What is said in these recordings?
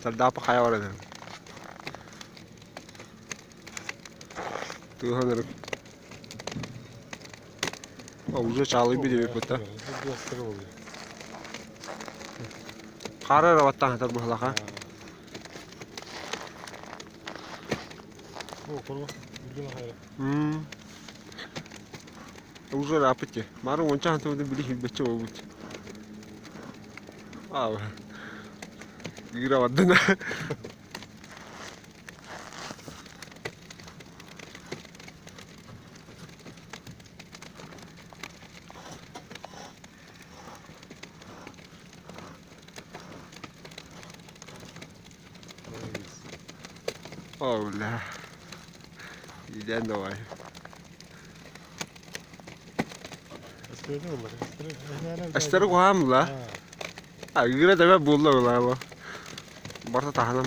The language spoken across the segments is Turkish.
Sarda apa kaya orang. Tuh hanır. Avuca çalı bir de betta. Gösteri oluyor. Karar avatta hatar bahlaka. O konu bugün hayır. Avuca rapet ki. Marun onca hantar da bili becce olmuş. Abi. Gira vaddına. Allah. İden de var. Gösteri mi var? Gösteri. Astara koyam la. Ha, gira da ben buldum la bu. Barta tahanam.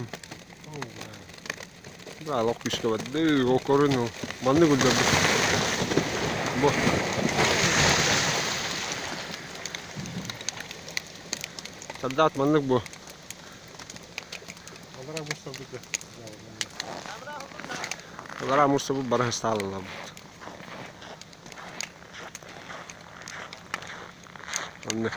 Ba lok işte var. De o korunu. Manne gulda. Bu. Sadat manlık bu. Onlara mustadık da. Agora moça bu barra estala lá. Onde?